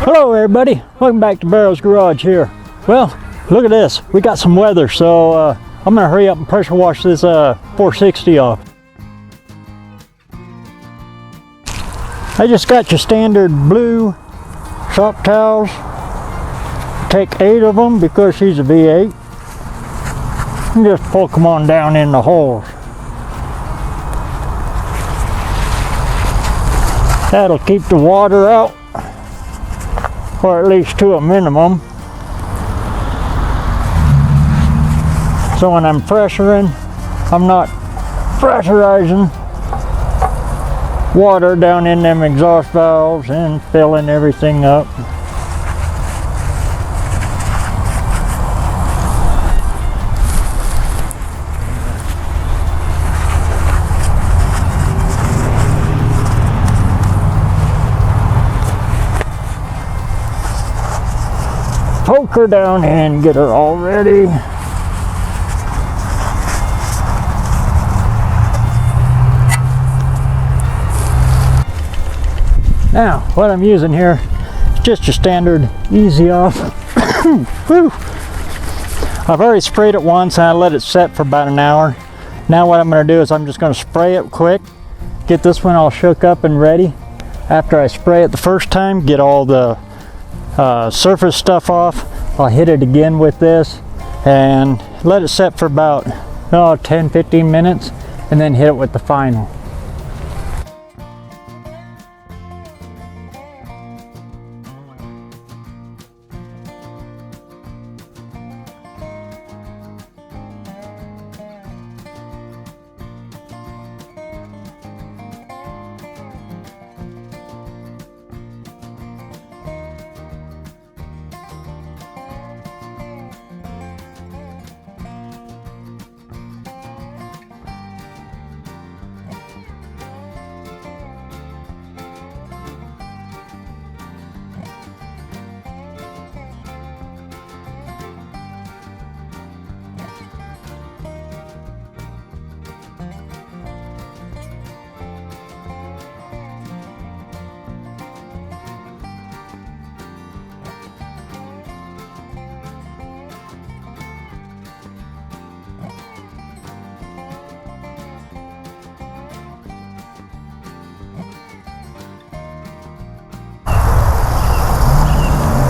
Hello everybody, welcome back to BareRose Garage here. Well, look at this, we got some weather, so I'm gonna hurry up and pressure wash this 460 off. I just got your standard blue shop towels. Take 8 of them because she's a V8 and just poke them on down in the holes. That'll keep the water out, or at least to a minimum. So when I'm pressuring, I'm not pressurizing water down in them exhaust valves and filling everything up. Poke her down and get her all ready. Now, what I'm using here is just your standard easy off. Woo. I've already sprayed it once and I let it set for about an hour. Now what I'm going to do is I'm just going to spray it quick, get this one all shook up and ready. After I spray it the first time, get all the surface stuff off, I'll hit it again with this and let it set for about 10-15 minutes and then hit it with the final.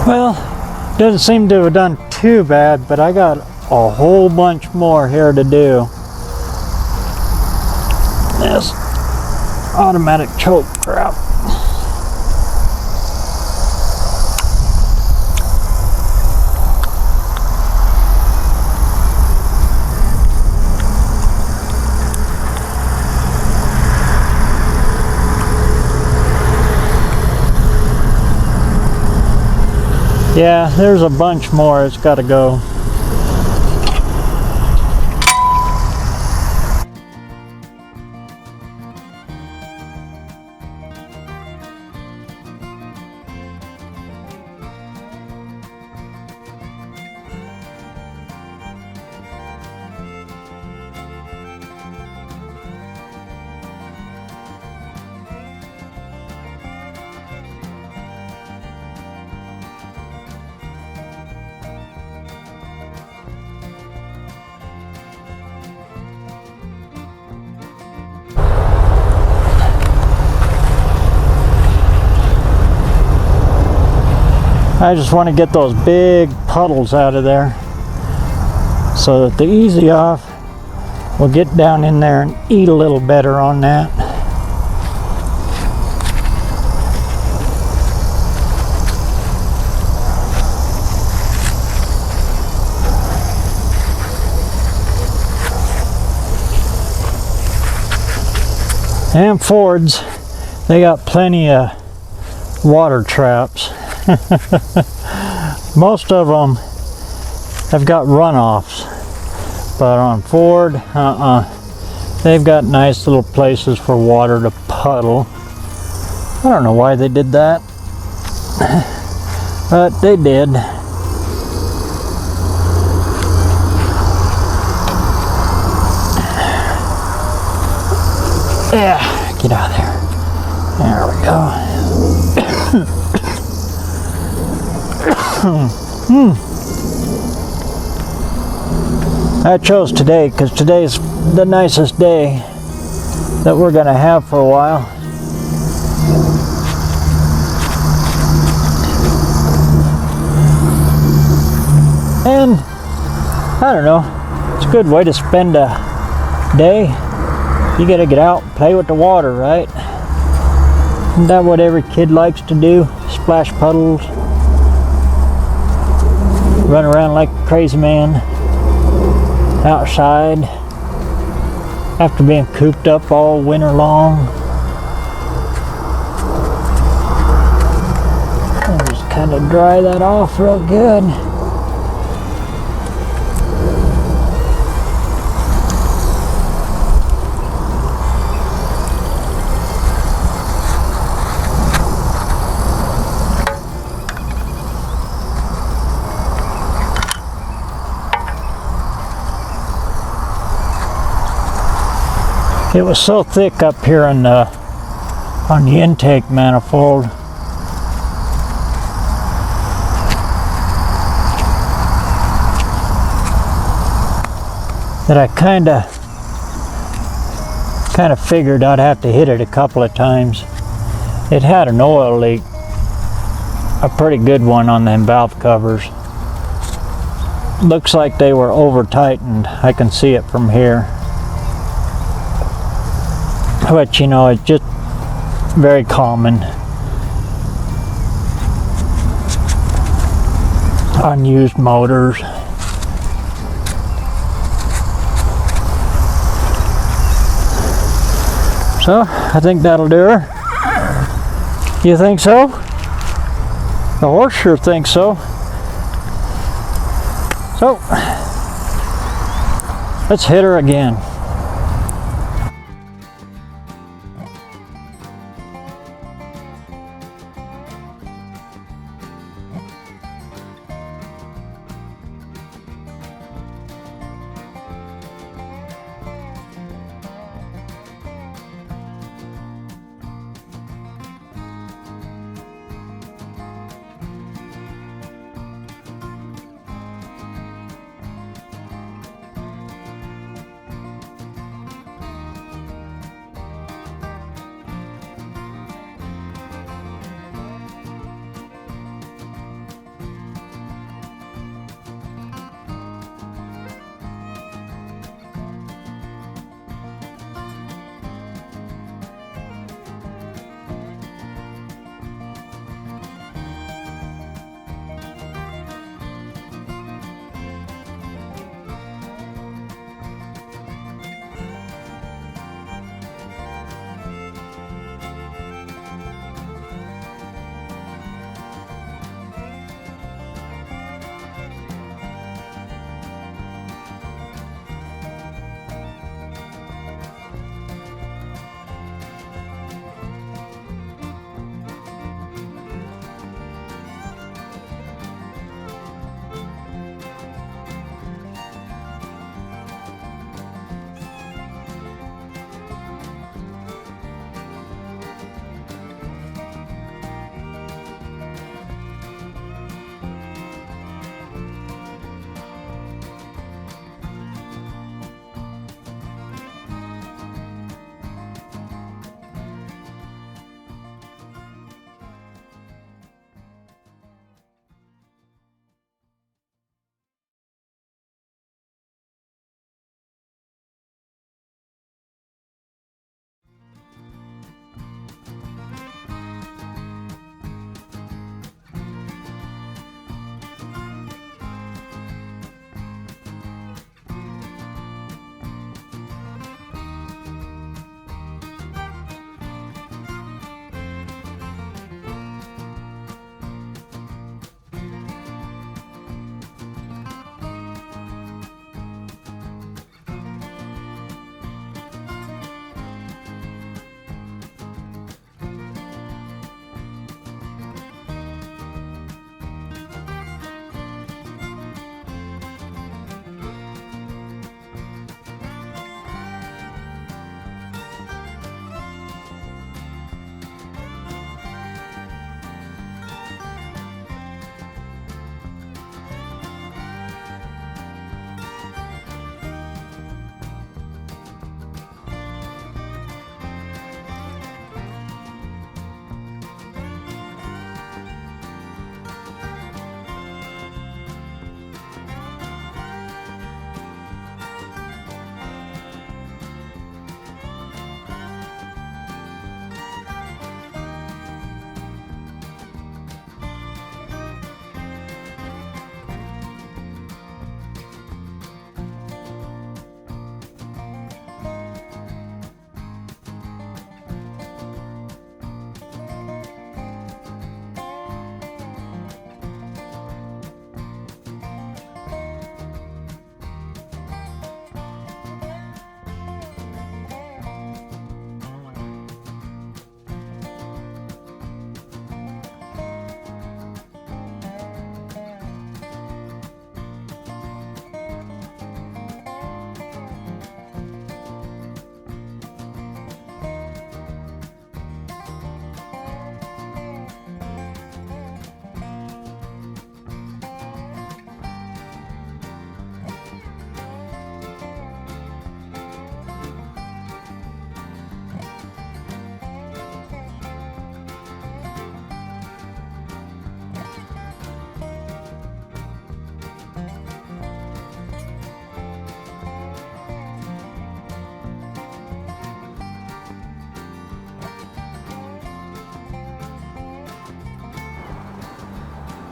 Well, doesn't seem to have done too bad, but I got a whole bunch more here to do. This automatic choke crap. Yeah, there's a bunch more. It's got to go. I just want to get those big puddles out of there so that the easy off will get down in there and eat a little better on that. And Fords, they got plenty of water traps. Most of them have got runoffs, but on Ford, they've got nice little places for water to puddle. I don't know why they did that, but they did. Yeah, 'Get out of there. There we go. I chose today because today's the nicest day that we're gonna have for a while. And I don't know, it's a good way to spend a day. You gotta get out and play with the water, right? Isn't that what every kid likes to do? Splash puddles, run around like a crazy man outside after being cooped up all winter long. I'll just kind of dry that off real good. It was so thick up here on the intake manifold that I kind of figured I'd have to hit it a couple of times. It had an oil leak, a pretty good one on them valve covers. Looks like they were over tightened. I can see it from here. But you know, it's just very common. Unused motors. So, I think that'll do her. You think so? The horse sure thinks so. So, let's hit her again.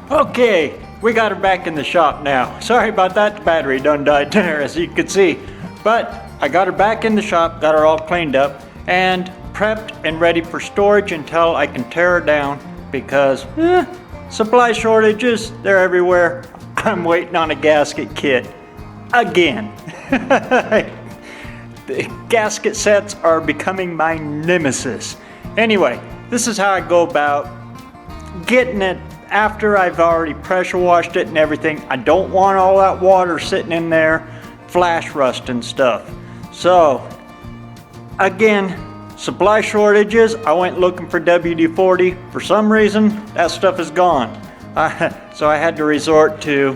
Okay, we got her back in the shop now. Sorry about that, the battery done died there, as you can see. But I got her back in the shop, got her all cleaned up, and prepped and ready for storage until I can tear her down, because supply shortages, they're everywhere. I'm waiting on a gasket kit again. The gasket sets are becoming my nemesis. Anyway, this is how I go about getting it after I've already pressure washed it and everything. I don't want all that water sitting in there, flash rust and stuff. So, again, supply shortages, I went looking for WD-40. For some reason, that stuff is gone. So I had to resort to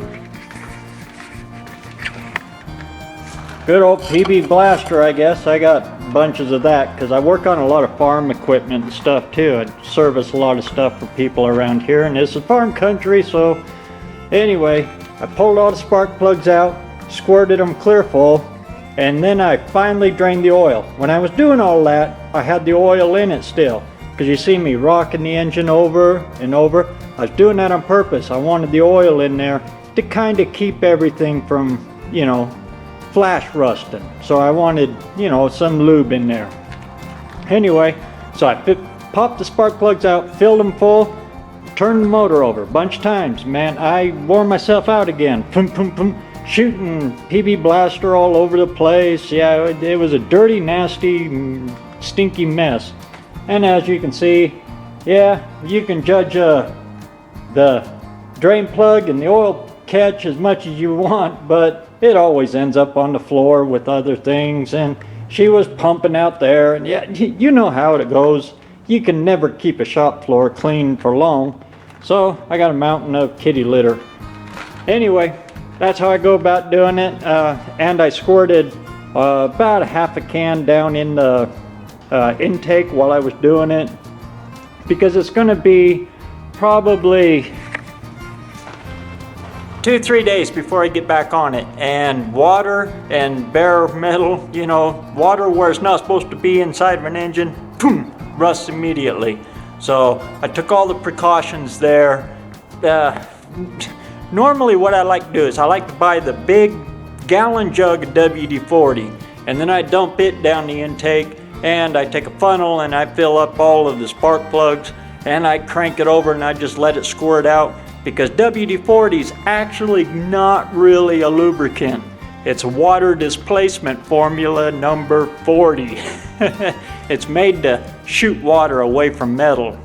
good old PB Blaster, I guess. I got bunches of that because I work on a lot of farm equipment and stuff too. I service a lot of stuff for people around here, and it's a farm country, so anyway, I pulled all the spark plugs out, squirted them clear full, and then I finally drained the oil. When I was doing all that, I had the oil in it still, because you see me rocking the engine over and over. I was doing that on purpose. I wanted the oil in there to kind of keep everything from, you know, flash rusting. So I wanted, you know, some lube in there. Anyway, so I popped the spark plugs out, filled them full, turned the motor over a bunch of times. Man, I wore myself out again. Shooting PB Blaster all over the place. Yeah, it was a dirty, nasty, stinky mess. And as you can see, yeah, you can judge the drain plug and the oil catch as much as you want, but it always ends up on the floor with other things. And she was pumping out there, and yeah, you know how it goes. You can never keep a shop floor clean for long. So I got a mountain of kitty litter. Anyway, that's how I go about doing it. And I squirted about a half a can down in the intake while I was doing it, because it's going to be probably 2-3 days before I get back on it. And water and bare metal, you know, water where it's not supposed to be inside of an engine, boom, rusts immediately. So I took all the precautions there. Normally what I like to do is I like to buy the big gallon jug of WD-40, and then I dump it down the intake, and I take a funnel and I fill up all of the spark plugs, and I crank it over and I just let it squirt out, because WD-40 is actually not really a lubricant. It's water displacement formula number 40. It's made to shoot water away from metal.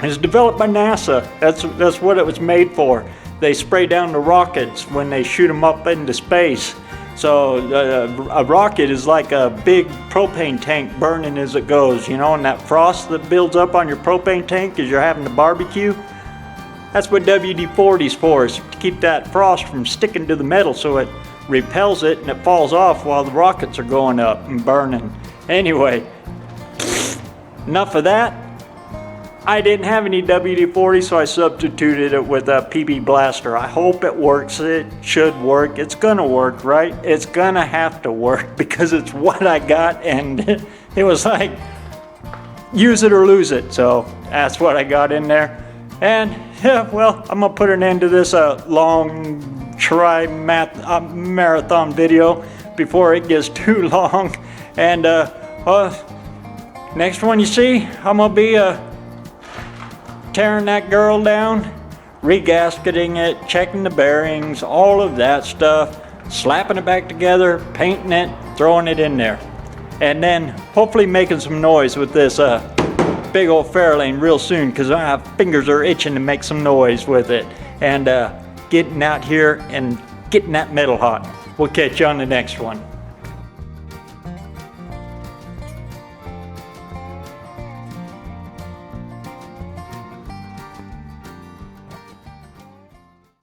It's developed by NASA. That's what it was made for. They spray down the rockets when they shoot them up into space. So a rocket is like a big propane tank burning as it goes, you know, and that frost that builds up on your propane tank as you're having a barbecue. That's what WD-40 is for, is to keep that frost from sticking to the metal, so it repels it and it falls off while the rockets are going up and burning. Anyway, enough of that. I didn't have any WD-40, so I substituted it with a PB Blaster. I hope it works. It should work. It's gonna work, right? It's gonna have to work, because it's what I got, and it was like, use it or lose it. So that's what I got in there. And yeah, well, I'm gonna put an end to this long marathon video before it gets too long. And next one you see, I'm gonna be tearing that girl down, regasketing it, checking the bearings, all of that stuff, slapping it back together, painting it, throwing it in there, and then hopefully making some noise with this big old Fairlane real soon, because my fingers are itching to make some noise with it, and getting out here and getting that metal hot. We'll catch you on the next one.